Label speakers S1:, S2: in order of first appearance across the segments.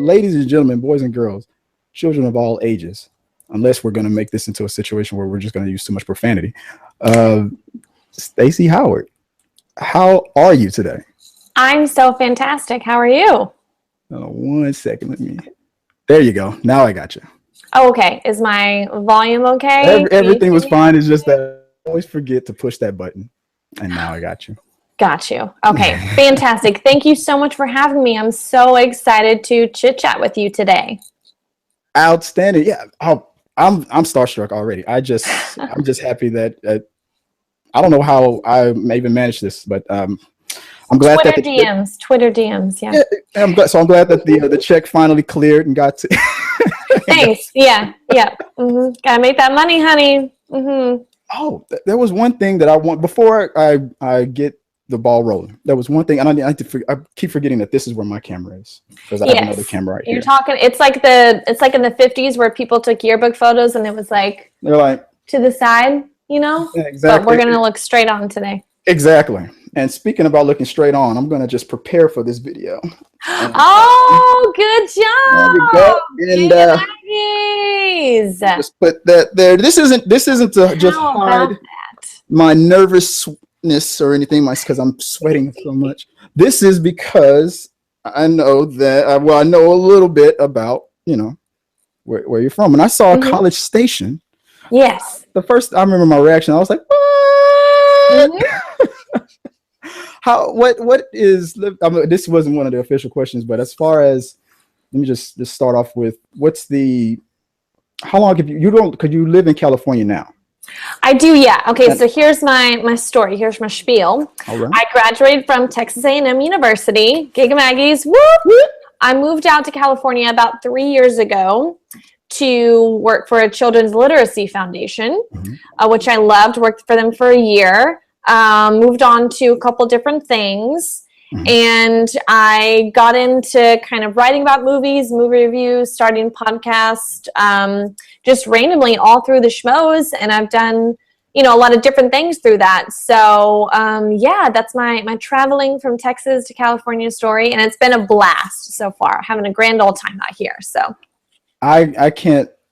S1: ladies and gentlemen, boys and girls, children of all ages, unless we're going to make this into a situation where we're just going to use too much profanity. Stacy Howard, how are you today?
S2: I'm so fantastic. How are you?
S1: 1 second. There you go. Now I got you.
S2: Oh, okay. Is my volume okay?
S1: Everything was fine. It's just that I always forget to push that button. And now I got you.
S2: Got you. Okay. Fantastic. Thank you so much for having me. I'm so excited to chit chat with you today.
S1: Outstanding. Yeah. I'm starstruck already. I'm just happy that I don't know how I even managed this, but I'm glad
S2: Twitter DMs. Yeah.
S1: I'm glad that the check finally cleared and got to.
S2: Thanks. Yeah. Gotta make that money, honey.
S1: Oh, there was one thing that I want before I get the ball rolling. There was one thing, and I keep forgetting that this is where my camera is because I have another camera right here.
S2: You're talking. It's like in the 50s where people took yearbook photos and it was like
S1: they're like
S2: to the side, you know.
S1: Yeah, exactly.
S2: But we're gonna look straight on today.
S1: Exactly. And speaking about looking straight on, I'm gonna just prepare for this video.
S2: Oh, good job!
S1: There we go. And just put that there. This isn't to just hide my nervousness or anything, because I'm sweating so much. This is because I know that I know a little bit about where you're from. And I saw a College Station.
S2: Yes.
S1: The first I remember my reaction, I was like, what? What is, I mean, this wasn't one of the official questions, but as far as, let me just start off with, how long have could you live in California now?
S2: I do, yeah. Okay, so here's my story. Here's my spiel.
S1: All right.
S2: I graduated from Texas A&M University, Gig Maggies, whoop, whoop. I moved out to California about 3 years ago to work for a children's literacy foundation, which I loved, worked for them for a year. Moved on to a couple different things, and I got into kind of writing about movies, movie reviews, starting podcast, just randomly all through the schmoes, and I've done, a lot of different things through that. So, yeah, that's my traveling from Texas to California story, and it's been a blast so far. Having a grand old time out here. So,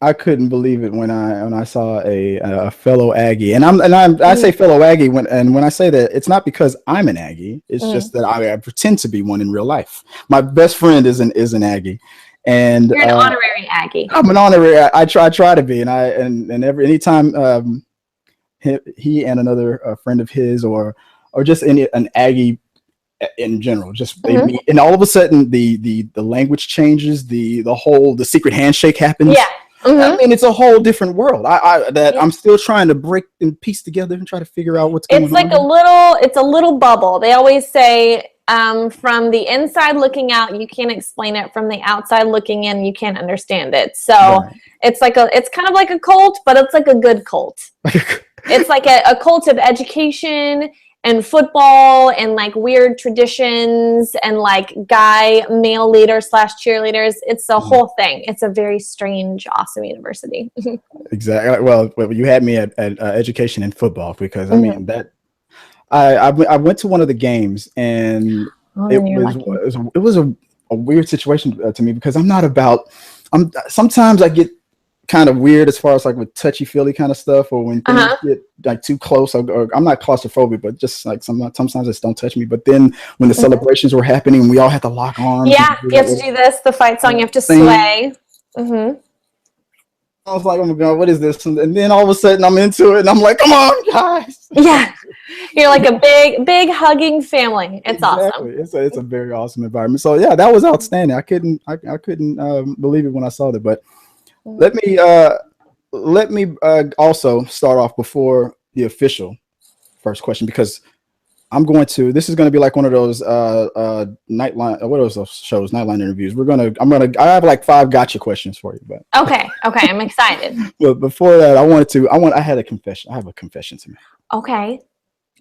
S1: I couldn't believe it when I saw a fellow Aggie, and I say fellow Aggie when I say that, it's not because I'm an Aggie. It's just that I pretend to be one in real life. My best friend is an Aggie, and
S2: you're an honorary Aggie.
S1: I'm an honorary. I try to be, and anytime he and another friend of his or just an Aggie in general, just they meet, and all of a sudden the language changes, the secret handshake happens.
S2: Yeah.
S1: I mean, it's a whole different world. I'm still trying to break and piece together and try to figure out what's going on.
S2: It's like it's a little bubble. They always say, from the inside looking out, you can't explain it. From the outside looking in, you can't understand it. So it's kind of like a cult, but it's like a good cult. It's like a cult of education and football and like weird traditions and like male leaders / cheerleaders. It's the whole thing. It's a very strange, awesome university.
S1: Exactly. Well, you had me at education and football, because I mean that I went to one of the games, and it was a weird situation to me, because sometimes I get kind of weird as far as like with touchy-feely kind of stuff, or when things get like too close, or I'm not claustrophobic, but just like sometimes just don't touch me. But then when the celebrations were happening, we all had to lock arms.
S2: Yeah, you have to do this, the fight song, you have to sway.
S1: I was like, oh my God, what is this? And then all of a sudden I'm into it, and I'm like, come on, guys.
S2: Yeah, you're like a big hugging family. It's awesome.
S1: It's a very awesome environment. So yeah, that was outstanding. I couldn't believe it when I saw that. But let me also start off before the official first question, because this is going to be like one of those Nightline, what are those shows, Nightline interviews. I have like 5 gotcha questions for you, but
S2: okay, I'm excited.
S1: But before that, I had a confession. I have a confession to make.
S2: Okay.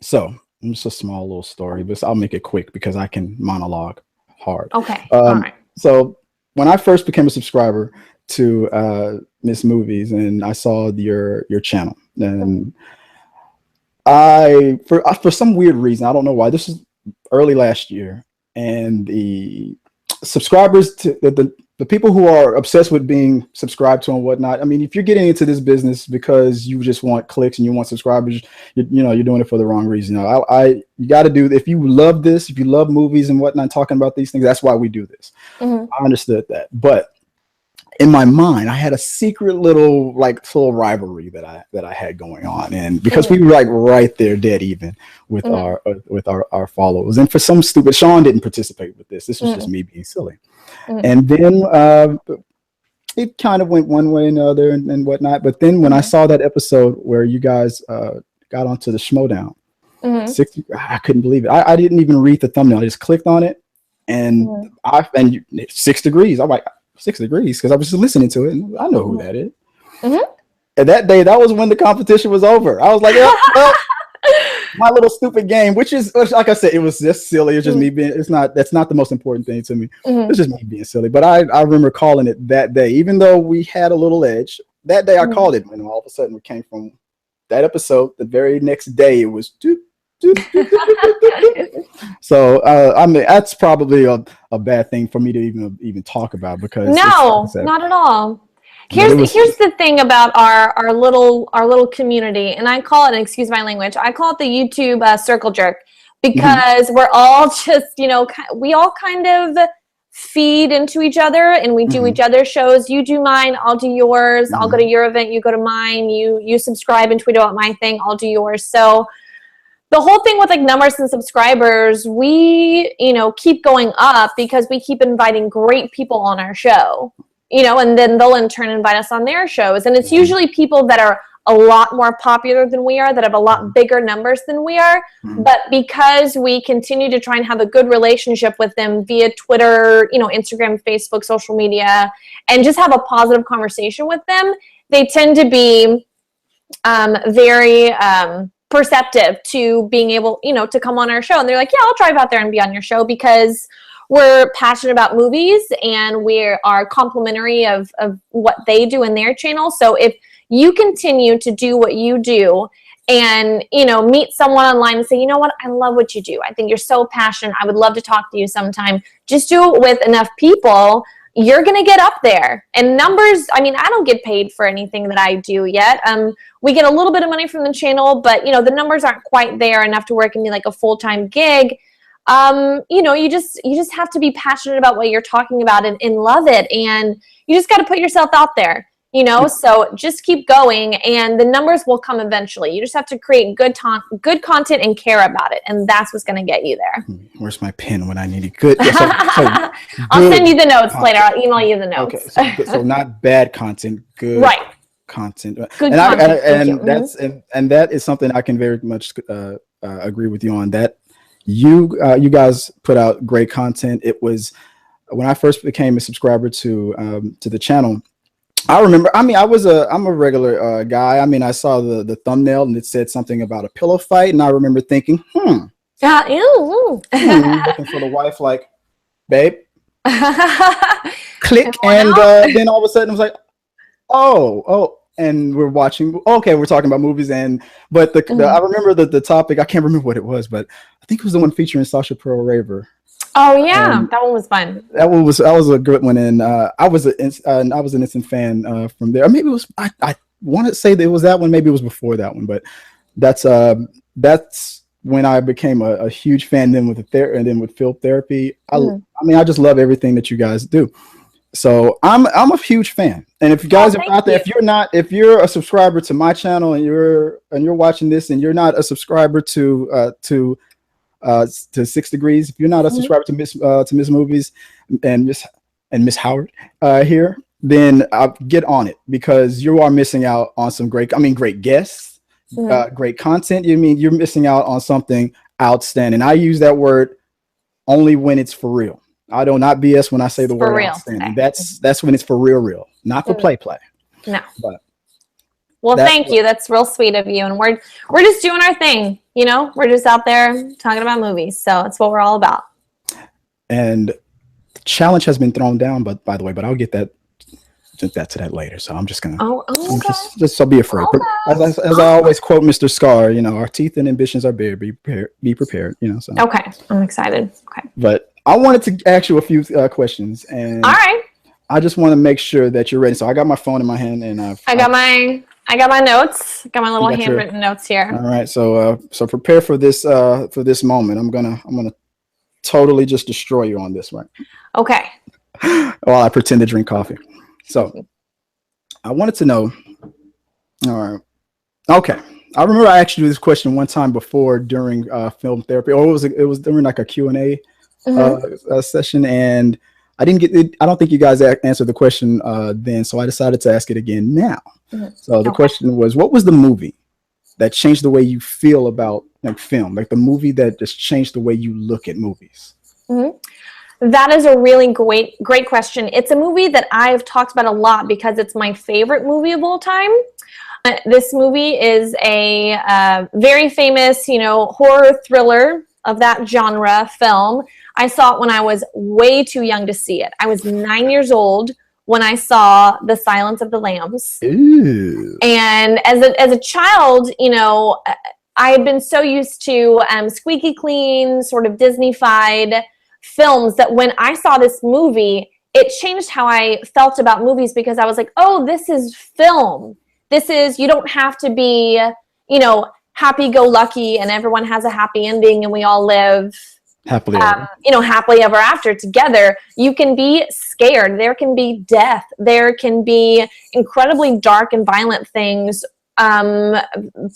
S1: So it's a small little story, but I'll make it quick because I can monologue hard.
S2: Okay. All right.
S1: So when I first became a subscriber to Miss Movies, and I saw your channel, and for some weird reason, I don't know why, this is early last year, and the subscribers to the people who are obsessed with being subscribed to and whatnot. I mean, if you're getting into this business because you just want clicks and you want subscribers, you're doing it for the wrong reason. You got to do, if you love this, if you love movies and whatnot, talking about these things, that's why we do this. I understood that. But in my mind, I had a secret little rivalry that I had going on, and because we were like right there, dead even with our followers. And for some stupid, Sean didn't participate with this. This was just me being silly. And then it kind of went one way and the other and whatnot. But then when I saw that episode where you guys got onto the Schmodown, I couldn't believe it. I didn't even read the thumbnail. I just clicked on it, and 6 degrees. I'm like, 6 degrees, because I was just listening to it and I know who that is. And that day, that was when the competition was over. I was like, well, my little stupid game, which like I said, it was just silly. It's just me being, that's not the most important thing to me. It's just me being silly. But I remember calling it that day, even though we had a little edge. That day I called it, and all of a sudden we came from that episode. The very next day it was so I mean, that's probably a bad thing for me to even talk about, because
S2: no, not at all. Here's the thing about our little community, and I call it, and excuse my language, I call it the YouTube circle jerk, because we're all just, we all kind of feed into each other, and we do each other's shows. You do mine, I'll do yours. I'll go to your event, you go to mine. You subscribe and tweet about my thing, I'll do yours. So the whole thing with numbers and subscribers, we, keep going up because we keep inviting great people on our show, and then they'll in turn invite us on their shows. And it's usually people that are a lot more popular than we are, that have a lot bigger numbers than we are. But because we continue to try and have a good relationship with them via Twitter, Instagram, Facebook, social media, and just have a positive conversation with them, they tend to be very perceptive to being able, to come on our show. And they're like, yeah, I'll drive out there and be on your show, because we're passionate about movies and we are complimentary of what they do in their channel. So if you continue to do what you do and, meet someone online and say, you know what, I love what you do, I think you're so passionate, I would love to talk to you sometime, just do it with enough people, you're going to get up there. And numbers, I mean, I don't get paid for anything that I do yet. We get a little bit of money from the channel, but, the numbers aren't quite there enough to where it can be like a full-time gig. You just have to be passionate about what you're talking about and love it. And you just got to put yourself out there, so just keep going and the numbers will come eventually. You just have to create good content and care about it. And that's what's going to get you there.
S1: Where's my pen when I need it? Good.
S2: I'll send you the notes later. I'll email you the notes.
S1: Okay. So not bad content, good content.
S2: Good
S1: content. And that is something I can very much agree with you on, that you guys put out great content. It was when I first became a subscriber to the channel. I remember, I'm a regular guy. I mean, I saw the thumbnail and it said something about a pillow fight. And I remember thinking, looking for the wife, like, babe, click. And then all of a sudden it was like, oh, and we're watching. Okay, we're talking about movies, but I remember the topic. I can't remember what it was, but I think it was the one featuring Sasha Pearl Raver.
S2: Oh yeah, that one was fun.
S1: That was a good one, and I was an instant fan from there. Or maybe it was. I want to say that it was that one. Maybe it was before that one, but that's when I became a huge fan. Then with Film Therapy, I just love everything that you guys do. So I'm a huge fan. And if you guys are out there, if you're a subscriber to my channel and you're watching this and you're not a subscriber to 6 Degrees, if you're not a subscriber to Miss Movies and Miss Howard here, then get on it, because you are missing out on some great guests, great content. You're missing out on something outstanding. I use that word only when it's for real. I do not BS when I say the word outstanding. That's when it's for real, not for play.
S2: No. Well, thank you. That's real sweet of you. And we're just doing our thing. We're just out there talking about movies. So that's what we're all about. And
S1: the challenge has been thrown down, but by the way, I'll get to that later. So I'm just gonna. Just so be afraid. Okay. As I always quote Mr. Scar, our teeth and ambitions are bare. Be prepared. So.
S2: Okay, I'm excited. Okay.
S1: But I wanted to ask you a few questions. And
S2: all right.
S1: I just want to make sure that you're ready. So I got my phone in my hand, and
S2: I got my notes. Got my little handwritten notes here.
S1: All right. So prepare for this moment. I'm gonna totally just destroy you on this one.
S2: Okay.
S1: While I pretend to drink coffee. So I wanted to know. All right. Okay. I remember I asked you this question one time before during film therapy, or it was during like a Q&A session, and I didn't get it. I don't think you guys answered the question then, so I decided to ask it again now. So the question was, what was the movie that changed the way you feel about like film, like the movie that just changed the way you look at movies?
S2: That is a really great question. It's a movie that I've talked about a lot because it's my favorite movie of all time. This movie is a very famous, horror thriller of that genre film. I saw it when I was way too young to see it. I was 9 years old when I saw The Silence of the Lambs.
S1: Ooh.
S2: And as a child, I had been so used to squeaky clean, sort of Disney-fied films that when I saw this movie, it changed how I felt about movies because I was like, oh, this is film. You don't have to be, happy-go-lucky and everyone has a happy ending and we all live happily ever after together. You can be scared. There can be death. There can be incredibly dark and violent things,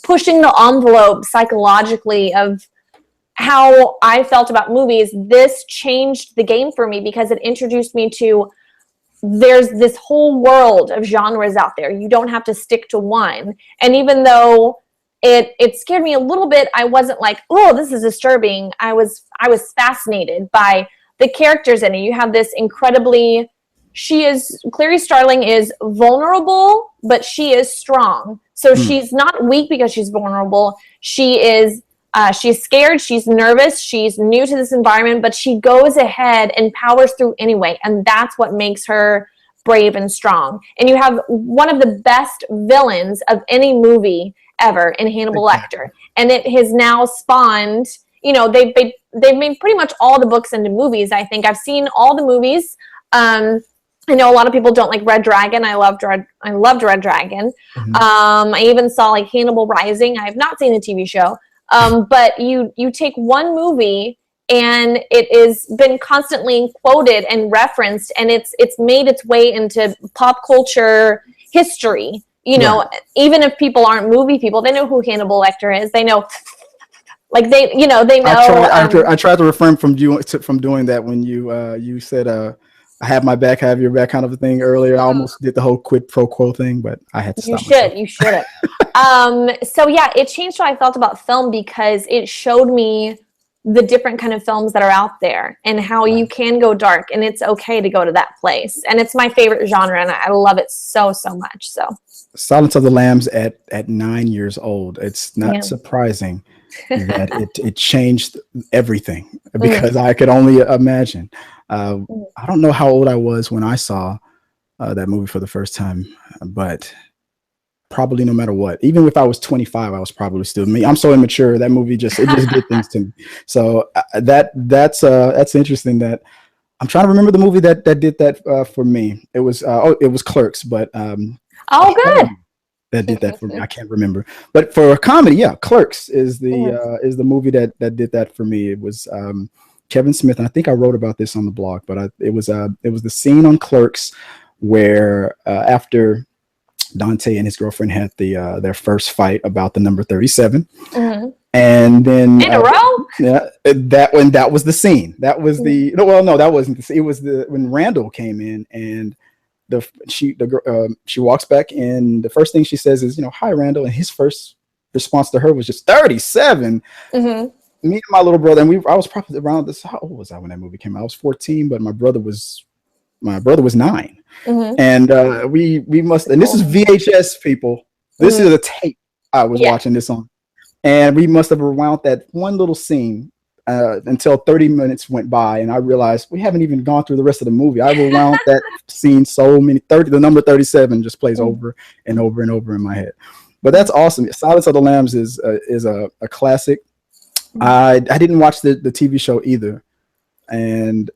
S2: pushing the envelope psychologically of how I felt about movies. This changed the game for me because it introduced me to there's this whole world of genres out there. You don't have to stick to one. And even though it scared me a little bit, I wasn't like, oh, this is disturbing. I was fascinated by the characters in it. You have this Clarice Starling is vulnerable, but she is strong. So she's not weak because she's vulnerable. She's scared, she's nervous, she's new to this environment, but she goes ahead and powers through anyway. And that's what makes her brave and strong. And you have one of the best villains of any movie ever in Hannibal Lecter. And it has now spawned, they've made pretty much all the books into movies. I think I've seen all the movies. I know a lot of people don't like Red Dragon. I loved Red Dragon. I even saw like Hannibal Rising. I have not seen the TV show. But you take one movie and it has been constantly quoted and referenced, and it's made its way into pop culture history. Even if people aren't movie people, they know who Hannibal Lecter is. They know, they know.
S1: I tried to refrain from doing that when you said I have my back, have your back kind of a thing earlier. I almost did the whole quid pro quo thing, but I had to stop.
S2: You should. So yeah, it changed how I felt about film because it showed me the different kind of films that are out there and how you can go dark and it's okay to go to that place. And it's my favorite genre and I love it so much. So
S1: Silence of the Lambs at 9 years old. It's not surprising that it changed everything because I could only imagine. I don't know how old I was when I saw that movie for the first time, but probably no matter what, even if I was 25, I was probably still me. I'm so immature. That movie just did things to me. So that's interesting. That I'm trying to remember the movie that did that for me. It was Clerks, but
S2: good.
S1: That did that for me. I can't remember, but for a comedy, yeah, Clerks is the movie that did that for me. It was Kevin Smith, and I think I wrote about this on the blog, but it was the scene on Clerks where after Dante and his girlfriend had their first fight about the number 37, and then
S2: in a row.
S1: Yeah, that was the scene. That was that wasn't the scene. It was when Randall came in and she walks back in. The first thing she says is, "Hi, Randall," and his first response to her was just 37. Me and my little brother, and I was probably around this. How old was I when that movie came out? I was 14, but my brother was 9. And we must, and this is VHS, people. This is a tape I was watching this on, and we must have rewound that one little scene until 30 minutes went by, and I realized we haven't even gone through the rest of the movie. I rewound that scene the number 37 just plays over and over and over in my head. But that's awesome. Silence of the Lambs is a classic. I didn't watch the TV show either, and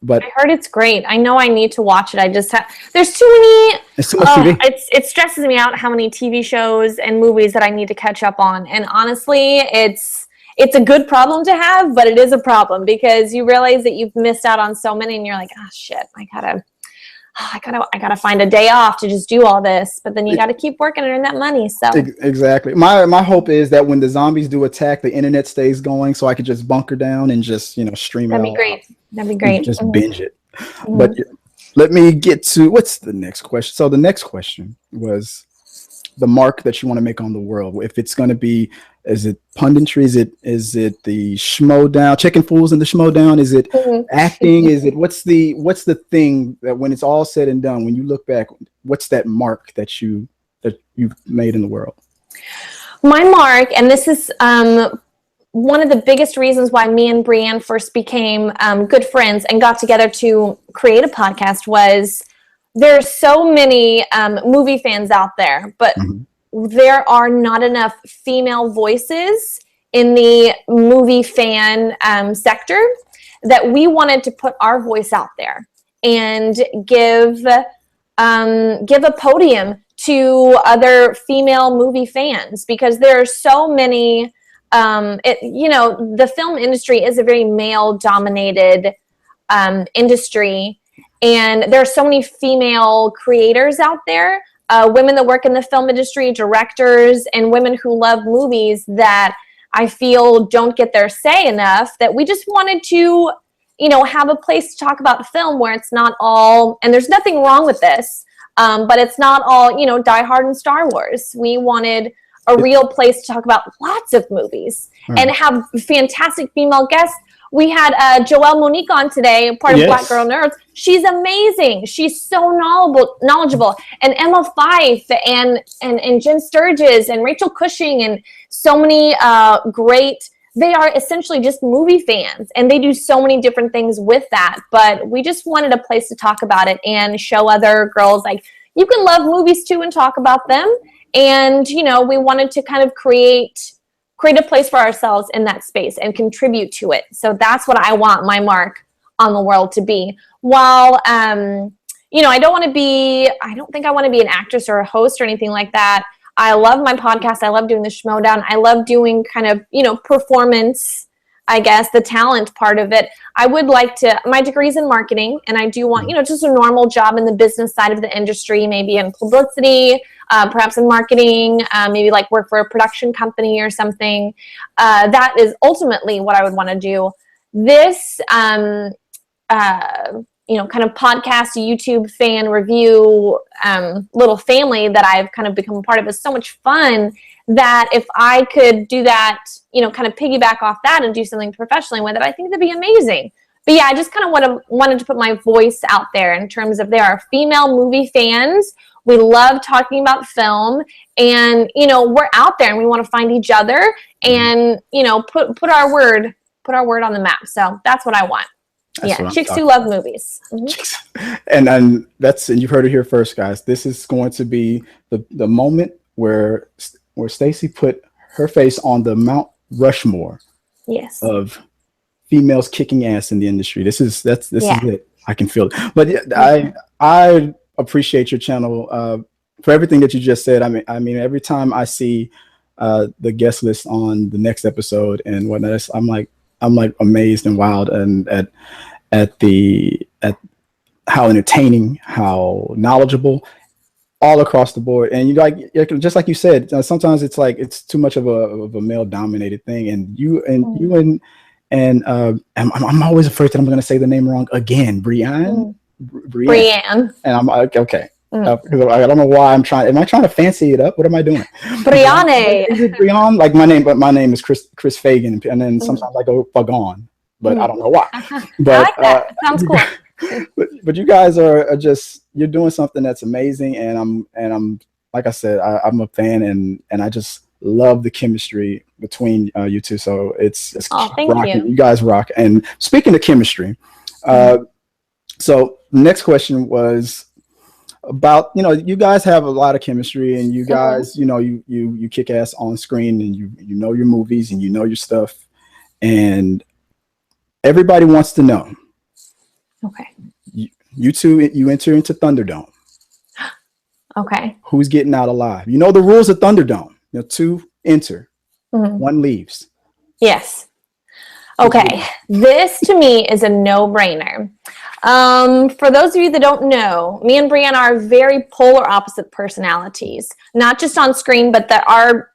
S1: but
S2: I heard it's great. I know I need to watch it. I just have, there's too many.
S1: It's too much TV.
S2: It stresses me out how many TV shows and movies that I need to catch up on. And honestly, it's a good problem to have, but it is a problem because you realize that you've missed out on so many and you're like, oh shit, I gotta find a day off to just do all this, but then you got to keep working and earn that money. So
S1: exactly. My hope is that when the zombies do attack, the internet stays going, so I could just bunker down and just stream it.
S2: That'd be great. That'd be great.
S1: Just binge it. But let me get to what's the next question. So the next question was the mark that you want to make on the world. If it's going to be, is it punditry? Is it the schmodown, checking fools in the schmodown? Is it acting? Is it what's the thing that when it's all said and done, when you look back, what's that mark that you've made in the world?
S2: My mark, and this is one of the biggest reasons why me and Brianne first became good friends and got together to create a podcast, was there's so many movie fans out there, but there are not enough female voices in the movie fan sector that we wanted to put our voice out there and give a podium to other female movie fans, because there are so many. The film industry is a very male dominated industry, and there are so many female creators out there, women that work in the film industry, directors, and women who love movies that I feel don't get their say enough, that we just wanted to, have a place to talk about film where it's not all, and there's nothing wrong with this, but it's not all, Die Hard and Star Wars. We wanted a real place to talk about lots of movies and have fantastic female guests. We had Joelle Monique on today, part of Black Girl Nerds. She's amazing. She's so knowledgeable. And Emma Fyffe and Jen Sturgis and Rachel Cushing and so many great. They are essentially just movie fans, and they do so many different things with that. But we just wanted a place to talk about it and show other girls, like, you can love movies too and talk about them. And, we wanted to kind of create a place for ourselves in that space and contribute to it. So that's what I want my mark on the world to be. While, I don't think I want to be an actress or a host or anything like that. I love my podcast. I love doing the Schmodown. I love doing kind of, performance, I guess, the talent part of it. I would like to, my degree's in marketing, and I do want, just a normal job in the business side of the industry, maybe in publicity, perhaps in marketing, maybe like work for a production company or something. That is ultimately what I would want to do. This, kind of podcast, YouTube fan review, little family that I've kind of become a part of is so much fun, that if I could do that, kind of piggyback off that and do something professionally with it, I think that'd be amazing. But yeah, I just kind of wanted to put my voice out there in terms of there are female movie fans. We love talking about film, and, we're out there and we want to find each other and, put our word on the map. So that's what I want. Chicks who love movies.
S1: And you've heard it here first, guys. This is going to be the moment where Stacy put her face on the Mount Rushmore of females kicking ass in the industry. This is it. I can feel it. But I appreciate your channel for everything that you just said. I mean, every time I see the guest list on the next episode and whatnot, I'm like amazed and wild and at how entertaining, how knowledgeable, all across the board. And just like you said, sometimes it's like it's too much of a male dominated thing. And I'm always afraid that I'm going to say the name wrong again. Brianne. And I'm like, okay. Because I don't know why am I trying to fancy it up? What am I doing?
S2: Brianne.
S1: Is it Brianne? Like my name is Chris Fagan, and then sometimes I go Fagan, but I don't know why. But
S2: I like that. Sounds cool.
S1: but you guys are just, you're doing something that's amazing, and I'm like I said, I'm a fan, and I just love the chemistry between you two. So it's
S2: thank
S1: rocking.
S2: you.
S1: You guys rock. And speaking of chemistry, so the next question was about, you guys have a lot of chemistry, and you guys, you kick ass on screen, and you know your movies and you know your stuff, and everybody wants to know,
S2: Okay.
S1: You enter into Thunderdome.
S2: Okay.
S1: Who's getting out alive? You know the rules of Thunderdome. 2 enter, 1 leaves.
S2: Yes. Okay. This to me is a no-brainer. For those of you that don't know, me and Brianna are very polar opposite personalities, not just on screen, but that our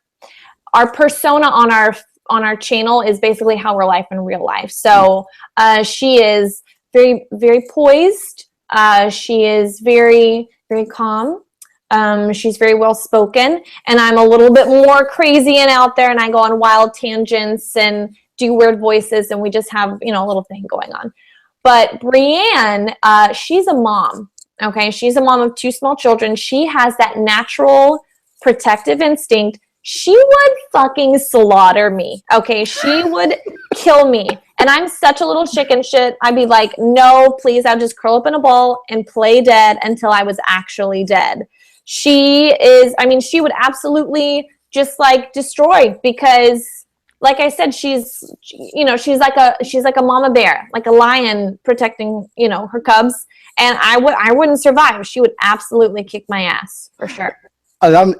S2: persona on our channel is basically how we're life in real life. So she is very, very poised. She is very, very calm. She's very well spoken, and I'm a little bit more crazy and out there, and I go on wild tangents and do weird voices, and we just have, a little thing going on. But Brianne, she's a mom. Okay. She's a mom of 2 small children. She has that natural protective instinct. She would fucking slaughter me. Okay. She would kill me. And I'm such a little chicken shit. I'd be like, no, please. I'll just curl up in a ball and play dead until I was actually dead. She would absolutely just like destroy, because like I said, she's like a mama bear, like a lion protecting, her cubs. And I wouldn't survive. She would absolutely kick my ass for sure.
S1: I'm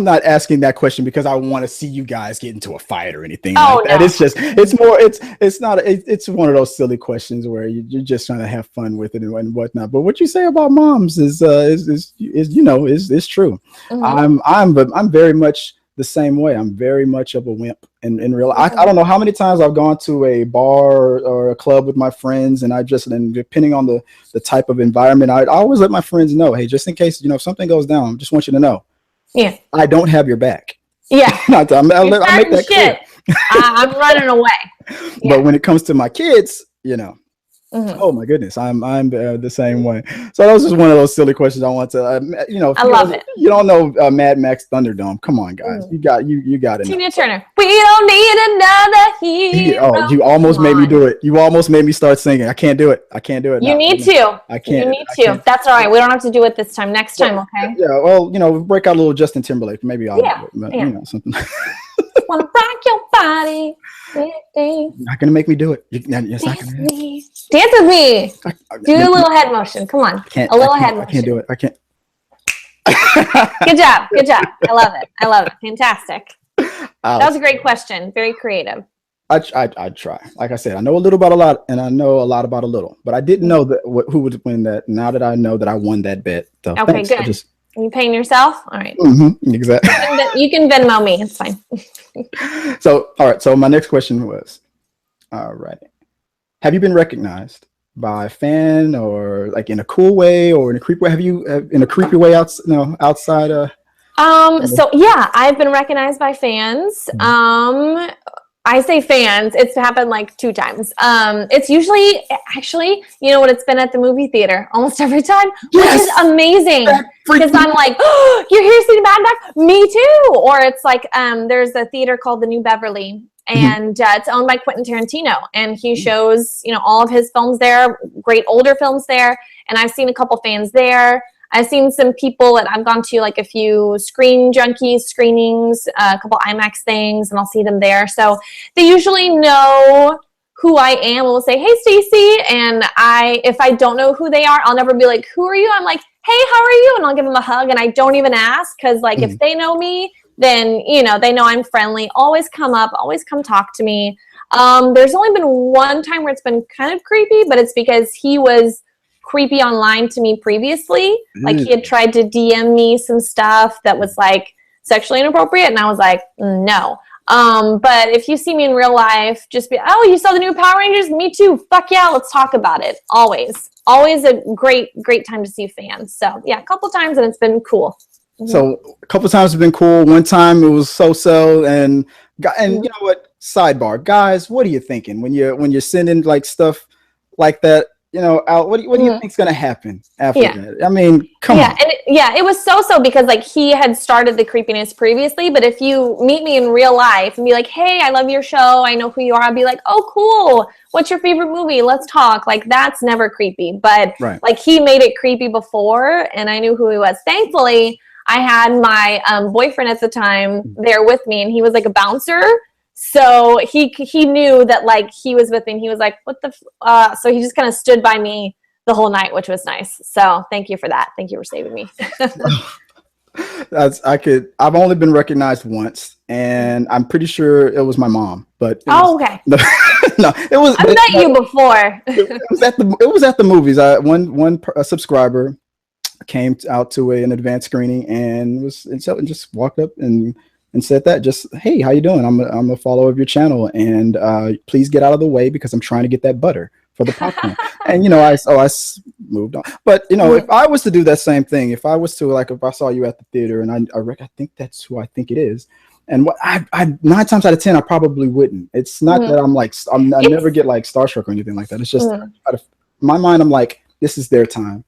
S1: not asking that question because I want to see you guys get into a fight or anything like that. No. It's one of those silly questions where you're just trying to have fun with it and whatnot. But what you say about moms is true. I'm very much the same way. I'm very much of a wimp in real life. I don't know how many times I've gone to a bar or a club with my friends, and depending on the type of environment, I always let my friends know, hey, just in case, if something goes down, just want you to know. Yeah. I don't have your back.
S2: Yeah.
S1: I'll make that clear.
S2: I'm running away.
S1: Yeah. But when it comes to my kids, oh my goodness, I'm the same way. So that was just one of those silly questions I want to,
S2: I love it.
S1: You don't know Mad Max Thunderdome? Come on, guys, you got it.
S2: Tina Turner. We don't need another hero.
S1: Oh, you almost made me do it. You almost made me start singing. I can't do it.
S2: You need to.
S1: I can't.
S2: You need to. That's all right. We don't have to do it this time. Next time, okay?
S1: Yeah. Well, break out a little Justin Timberlake. Maybe I'll do it. Something.
S2: Wanna rock your body.
S1: You're not gonna make me do it. Dance
S2: with me. Do a little head motion. Come on. Head motion.
S1: I can't do it. I can't.
S2: Good job. I love it. Fantastic. That was a great question. Very creative.
S1: I'd try. Like I said, I know a little about a lot, and I know a lot about a little. But I didn't know who would win that. Now that I know that I won that bet. So
S2: okay,
S1: thanks.
S2: good. Are you paying yourself? All right.
S1: Exactly.
S2: You can Venmo me. It's fine.
S1: So, all right. So my next question was, all right. Have you been recognized by a fan, or like in a cool way or in a creepy way? Have you in a creepy way outside?
S2: So yeah, I've been recognized by fans. I say fans, it's happened like 2 times. It's usually actually, it's been at the movie theater almost every time, which is amazing. Because I'm like, oh, you're here seeing Mad Max? Me too. Or it's like, there's a theater called the New Beverly, and it's owned by Quentin Tarantino, and he shows, all of his films there, great older films there. And I've seen a couple fans there. I've seen some people, and I've gone to like a few Screen Junkies screenings, a couple IMAX things, and I'll see them there. So they usually know who I am and will say, hey, Stacy. And if I don't know who they are, I'll never be like, who are you? I'm like, hey, how are you? And I'll give them a hug, and I don't even ask, because like if they know me, then, they know I'm friendly. Always come up, always come talk to me. There's only been one time where it's been kind of creepy, but it's because he was creepy online to me previously. Like he had tried to DM me some stuff that was like sexually inappropriate, and I was like, no. But if you see me in real life, just be, oh, you saw the new Power Rangers? Me too. Fuck yeah, let's talk about it. Always a great time to see fans. So yeah, a couple times, and it's been cool.
S1: So a couple times have been cool. One time it was so, and you know what? Sidebar, guys, what are you thinking when you're sending like stuff like that? Out. What do you think's gonna happen after that? I mean, come on.
S2: It was so because like he had started the creepiness previously. But if you meet me in real life and be like, hey, I love your show, I know who you are, I'll be like, oh, cool. What's your favorite movie? Let's talk. Like that's never creepy. But like he made it creepy before, and I knew who he was. Thankfully, I had my boyfriend at the time there with me, and he was like a bouncer. So he knew that like he was with me and he was like, what the, so he just kind of stood by me the whole night, which was nice. So thank you for that. Thank you for saving me.
S1: I've only been recognized once, and I'm pretty sure it was my mom, but
S2: okay.
S1: No, it was.
S2: I've met you before.
S1: It was at the movies. One subscriber came out to an advanced screening and just walked up and said that, just, hey, how you doing? I'm a follower of your channel, and please get out of the way because I'm trying to get that butter for the popcorn. And I moved on. But if I was to do that same thing, if I was to, like, if I saw you at the theater and I think that's who I think it is, and what I 9 times out of 10 I probably wouldn't. It's not that I'm like I never get like starstruck or anything like that. It's just out of my mind, I'm like, this is their time.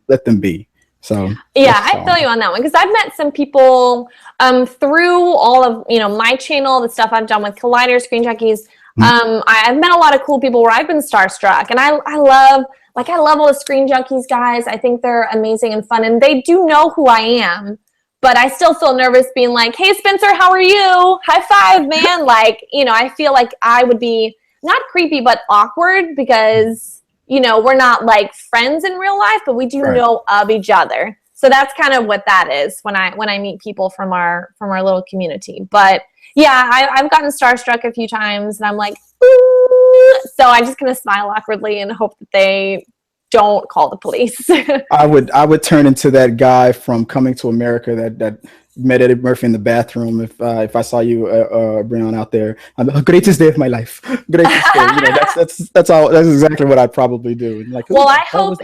S1: Let them be. So
S2: yeah, I feel you on that one, because I've met some people through all of my channel, the stuff I've done with Collider, Screen Junkies. I've met a lot of cool people where I've been starstruck, and I love all the Screen Junkies guys. I think they're amazing and fun, and they do know who I am, but I still feel nervous being like, hey Spencer, how are you? High five, man. Like, I feel like I would be not creepy but awkward because we're not like friends in real life, but we do know of each other. So that's kind of what that is when I meet people from our little community. But yeah, I've gotten starstruck a few times, and I'm like, ooh. So I just kind of smile awkwardly and hope that they don't call the police.
S1: I would turn into that guy from Coming to America that met Eddie Murphy in the bathroom. If I saw you, Brianna, out there, I'm the greatest day of my life. Greatest day. That's exactly what I'd probably do. Like,
S2: well, I hope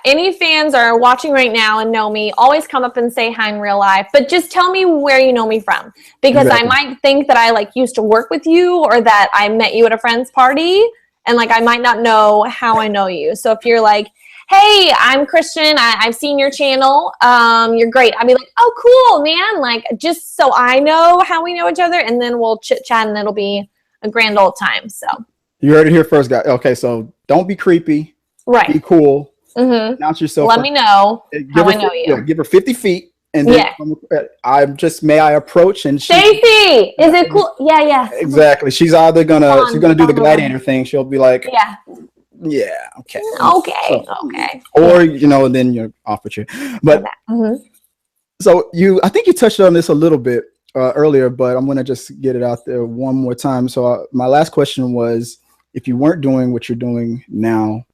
S2: any fans are watching right now and know me, always come up and say hi in real life, but just tell me where you know me from, because I might think that I like used to work with you, or that I met you at a friend's party, and like I might not know how I know you. So if you're like, hey, I'm Christian, I've seen your channel, you're great, I'd be like, oh cool, man, like, just so I know how we know each other, and then we'll chit chat and it'll be a grand old time. So
S1: you heard it here first, guys. Okay, so don't be creepy, be cool, announce yourself,
S2: let me know how I know you.
S1: Give her 50 feet, and then may I approach? And
S2: Stacy, is it cool? Yeah.
S1: Exactly. She's either gonna do the gladiator thing. She'll be like, okay. Or then you're off with you. But so I think you touched on this a little bit earlier, but I'm gonna just get it out there one more time. So my last question was, if you weren't doing what you're doing now,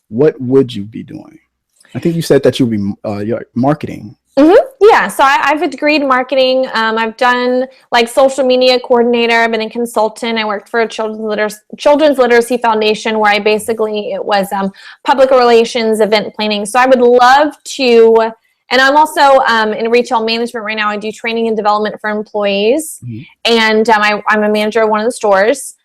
S1: what would you be doing? I think you said that you'd be marketing.
S2: Yeah, so I have a degree in marketing. I've done like social media coordinator. I've been a consultant. I worked for a children's literacy foundation, where it was public relations, event planning. So I would love to, and I'm also in retail management right now. I do training and development for employees, and I'm a manager of one of the stores.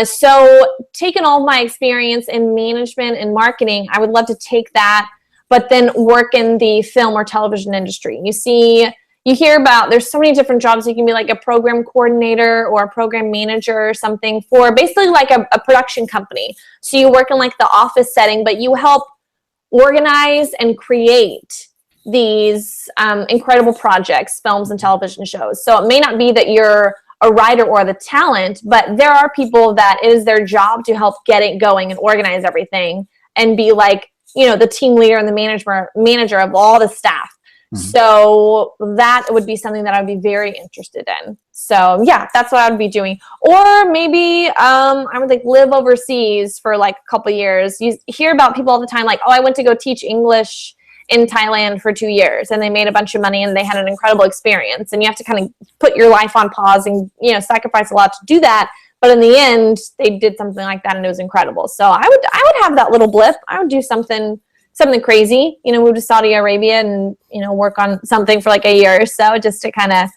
S2: So taking all of my experience in management and marketing, I would love to take that, but then work in the film or television industry. You hear about, there's so many different jobs. You can be like a program coordinator or a program manager or something for basically like a production company. So you work in like the office setting, but you help organize and create these incredible projects, films and television shows. So it may not be that you're a writer or the talent, but there are people that it is their job to help get it going and organize everything and be like, the team leader and the manager of all the staff. So that would be something that I would be very interested in. So yeah, that's what I would be doing. Or maybe I would like live overseas for like a couple years. You hear about people all the time like, oh, I went to go teach English in Thailand for 2 years, and they made a bunch of money and they had an incredible experience. And you have to kind of put your life on pause and sacrifice a lot to do that. But in the end, they did something like that, and it was incredible. So I would have that little blip. I would do something crazy, move to Saudi Arabia and, work on something for like a year or so, just to kind of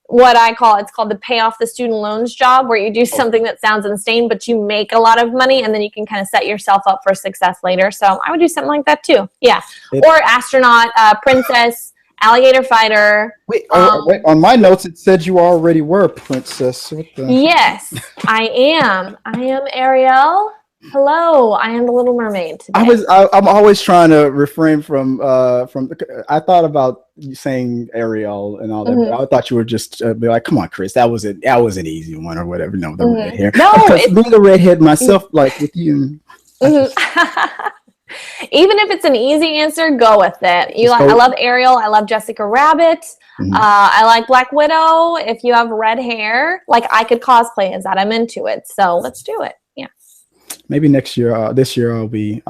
S2: it's called the pay off the student loans job, where you do something that sounds insane, but you make a lot of money, and then you can kind of set yourself up for success later. So I would do something like that too. Yeah. Or astronaut, princess, alligator fighter.
S1: Wait, on my notes it said you already were a princess.
S2: Yes, I am. I am Ariel. Hello, I am the Little Mermaid today.
S1: I'm always trying to refrain from. I thought about you saying Ariel and all that, but I thought you were just be like, "Come on, Chris, that was an easy one or whatever." No, the red hair.
S2: No,
S1: because being a redhead myself, like with you.
S2: Even if it's an easy answer, go with it. I love Ariel. I love Jessica Rabbit. I like Black Widow. If you have red hair, like I could cosplay as that. I'm into it. So let's do it. Yeah.
S1: Maybe next year. This year I'll be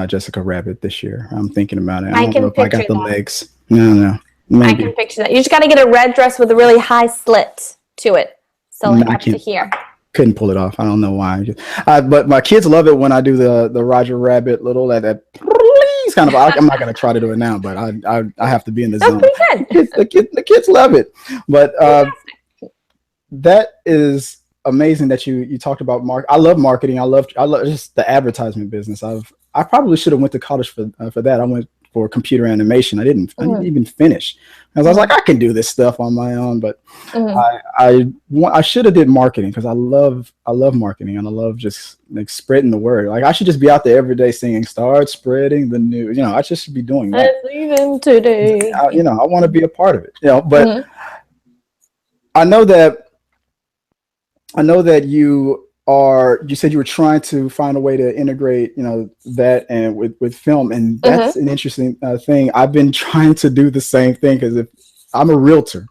S1: Jessica Rabbit. This year I'm thinking about it. I don't know if I got the legs. No. Maybe.
S2: I can picture that. You just got to get a red dress with a really high slit to it. So like up to here.
S1: Couldn't pull it off. I don't know why. But my kids love it when I do the Roger Rabbit little that kind of. I'm not gonna try to do it now, but I have to be in the zone.
S2: That's pretty
S1: good. The kids love it. But that is amazing that you talked about I love marketing. I love just the advertisement business. I probably should have went to college for that. I went for computer animation. I didn't even finish. I was like, I can do this stuff on my own, but I should have did marketing because I love marketing and I love just like spreading the word. Like I should just be out there every day singing, start spreading the news. I just should be doing that.
S2: Even today.
S1: I want to be a part of it. But I know that you said you were trying to find a way to integrate, that and with film. And that's an interesting thing. I've been trying to do the same thing because if I'm a realtor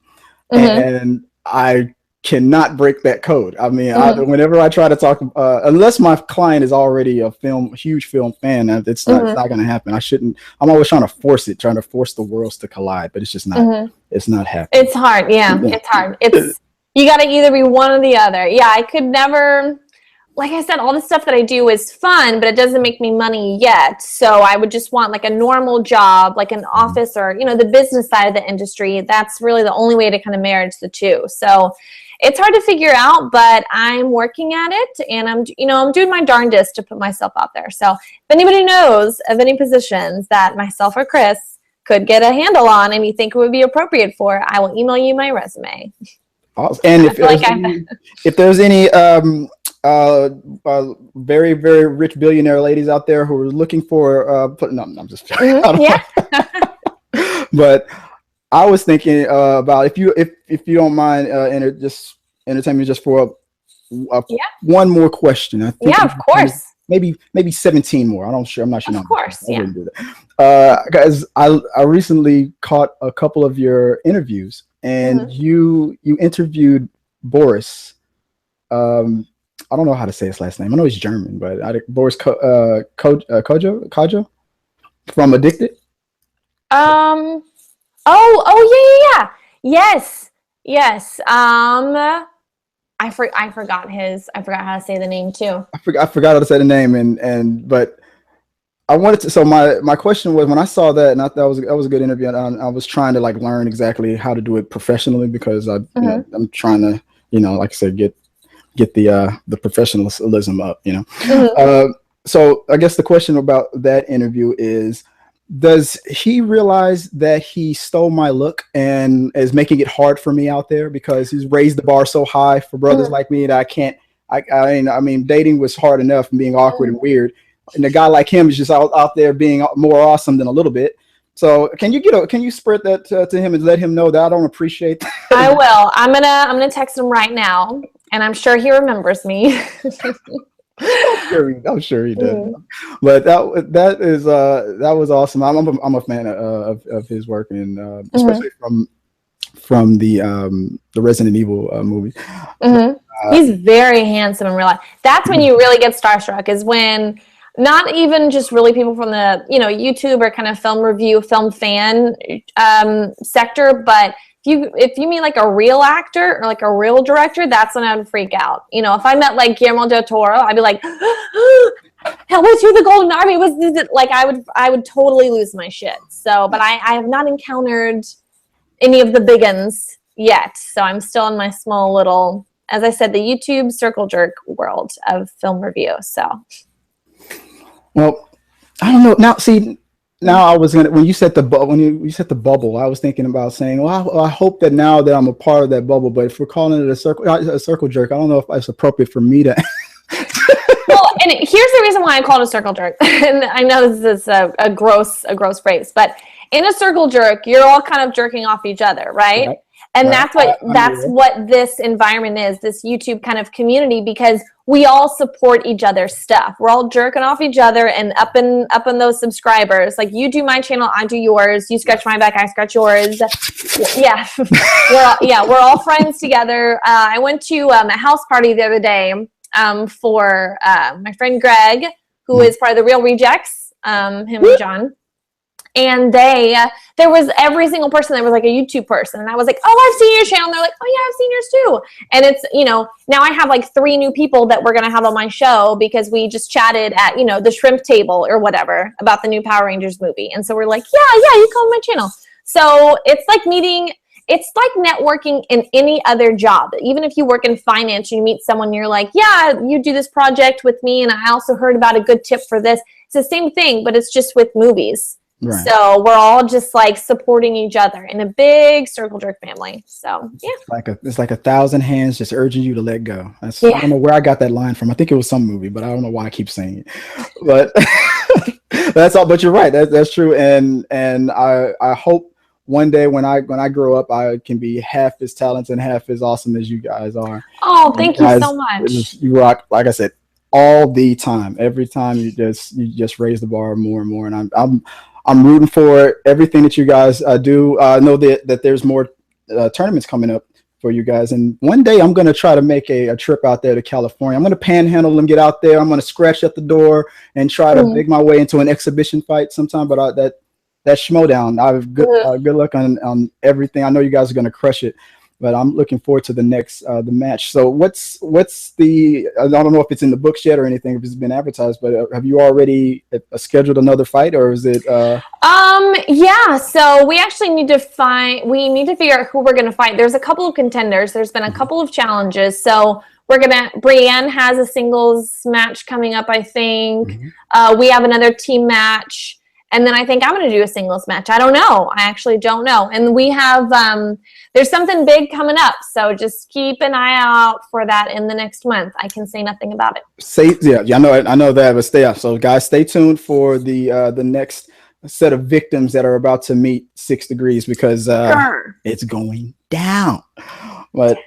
S1: and I cannot break that code. I mean, whenever I try to talk, unless my client is already a huge film fan, it's not going to happen. I'm always trying to force the worlds to collide, but it's just not, it's not happening.
S2: It's hard. Yeah. It's hard. You got to either be one or the other. Yeah. I could never, like I said, all the stuff that I do is fun, but it doesn't make me money yet. So I would just want like a normal job, like an office or, the business side of the industry. That's really the only way to kind of marry the two. So it's hard to figure out, but I'm working at it and I'm doing my darndest to put myself out there. So if anybody knows of any positions that myself or Chris could get a handle on and you think it would be appropriate for, I will email you my resume.
S1: Awesome. And if there's any very, very rich billionaire ladies out there who are looking for I'm just but I was thinking about if you don't mind just entertain me just for one more question. I think
S2: of course.
S1: Maybe 17 more. I'm not sure.
S2: Of course,
S1: I wouldn't do that. Guys, I recently caught a couple of your interviews, and you interviewed Boris. I don't know how to say his last name. I know he's German, but Boris Kodjoe from Addicted.
S2: Yeah. Yes. I forgot how to say the name too.
S1: I forgot how to say the name, but I wanted to. So my question was, when I saw that, and that was a good interview. And I was trying to learn exactly how to do it professionally because I'm trying to like I said get the professionalism up. So I guess the question about that interview is, does he realize that he stole my look and is making it hard for me out there because he's raised the bar so high for brothers like me that I can't, I mean, dating was hard enough and being awkward and weird. And a guy like him is just out there being more awesome than a little bit. So can you spread that to him and let him know that I don't appreciate that?
S2: I will. I'm gonna text him right now, and I'm sure he remembers me.
S1: I'm sure he does. But that was awesome. I'm a fan of his work, and especially from the Resident Evil movie.
S2: He's very handsome in real life. That's when you really get starstruck, is when not even just really people from the YouTube or kind of film review, film fan sector, but if you mean like a real actor or like a real director, that's when I would freak out. If I met like Guillermo del Toro, I'd be like, "How was you the Golden Army?" I would totally lose my shit. So, but I have not encountered any of the big uns yet. So I'm still in my small little, as I said, the YouTube circle jerk world of film review. So.
S1: Well, I don't know. Now I was when you said the bubble, I was thinking about saying, well, I hope that now that I'm a part of that bubble. But if we're calling it a circle jerk, I don't know if it's appropriate for me to
S2: Well, and here's the reason why I call it a circle jerk. And I know this is a gross phrase, but in a circle jerk, you're all kind of jerking off each other, right?
S1: Right.
S2: And
S1: Right.
S2: that's what this environment is, this YouTube kind of community, because we all support each other's stuff. We're all jerking off each other and up in those subscribers. Like, you do my channel, I do yours. You scratch my back, I scratch yours. Yeah, we're all friends together. I went to a house party the other day for my friend Greg, who is part of the Real Rejects, him and John. And there was every single person that was like a YouTube person. And I was like, oh, I've seen your channel. And they're like, oh yeah, I've seen yours too. And it's, now I have like 3 new people that we're going to have on my show because we just chatted at, the shrimp table or whatever about the new Power Rangers movie. And so we're like, yeah, you come on my channel. So it's like networking in any other job. Even if you work in finance, you meet someone, you're like, yeah, you do this project with me. And I also heard about a good tip for this. It's the same thing, but it's just with movies. Right. So we're all just like supporting each other in a big circle jerk family. So yeah,
S1: it's like 1,000 hands just urging you to let go. I don't know where I got that line from. I think it was some movie, but I don't know why I keep saying it. But that's all. But you're right. That's true. And I hope one day when I grow up, I can be half as talented and half as awesome as you guys are.
S2: Oh, thank you so much.
S1: You rock, like I said, all the time. Every time you just raise the bar more and more. And I'm rooting for everything that you guys do. I know that there's more tournaments coming up for you guys. And one day I'm going to try to make a trip out there to California. I'm going to panhandle and get out there. I'm going to scratch at the door and try to make my way into an exhibition fight sometime. But that Schmodown, I have good luck on everything. I know you guys are going to crush it. But I'm looking forward to the next the match. So what's the? I don't know if it's in the books yet or anything, if it's been advertised. But have you already scheduled another fight, or is it?
S2: Yeah. So we actually need to figure out who we're going to fight. There's a couple of contenders. There's been a couple of challenges. So Brienne has a singles match coming up, I think. We have another team match. And then I think I'm going to do a singles match. I don't know. I actually don't know. And we have, there's something big coming up. So just keep an eye out for that in the next month. I can say nothing about it.
S1: I know that, but stay up. So guys, stay tuned for the next set of victims that are about to meet 6 degrees because it's going down. But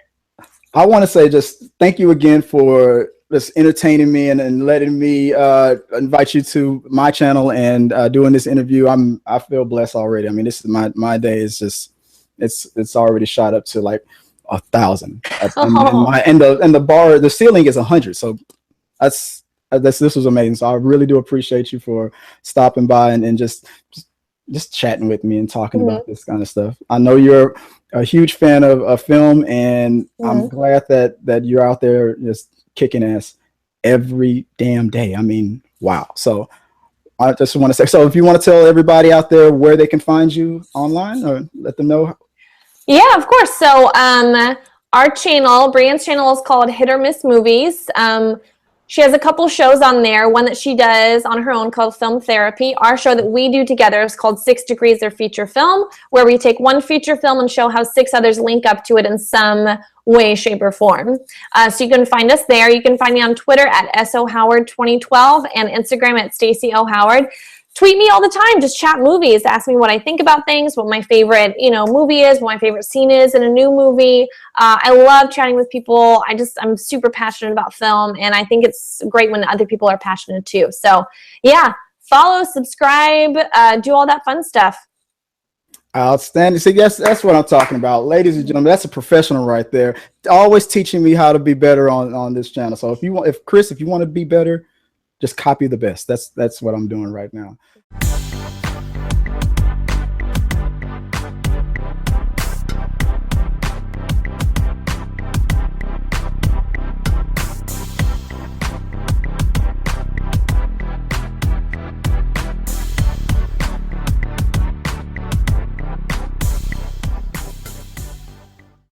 S1: I want to say just thank you again for just entertaining me and letting me invite you to my channel and doing this interview. I feel blessed already. I mean, this is my day is just it's already shot up to like 1,000. And the bar, the ceiling is 100. So this was amazing. So I really do appreciate you for stopping by and just chatting with me and talking about this kind of stuff. I know you're a huge fan of film, and I'm glad that you're out there just kicking ass every damn day. I mean, wow. So I just want to say, so if you want to tell everybody out there where they can find you online or let them know.
S2: Yeah, of course. So our channel, Brienne's channel, is called Hit or Miss Movies. She has a couple shows on there, one that she does on her own called Film Therapy. Our show that we do together is called 6 Degrees or Feature Film, where we take one feature film and show how 6 others link up to it in some way, shape, or form. So you can find us there. You can find me on Twitter at SOHoward2012 and Instagram at Stacy Howard. Tweet me all the time. Just chat movies. Ask me what I think about things, what my favorite, movie is, what my favorite scene is in a new movie. I love chatting with people. I'm super passionate about film, and I think it's great when other people are passionate too. So yeah, follow, subscribe, do all that fun stuff.
S1: Outstanding. See, that's what I'm talking about, ladies and gentlemen. That's a professional right there. Always teaching me how to be better on this channel. So if you want to be better, just copy the best. That's what I'm doing right now.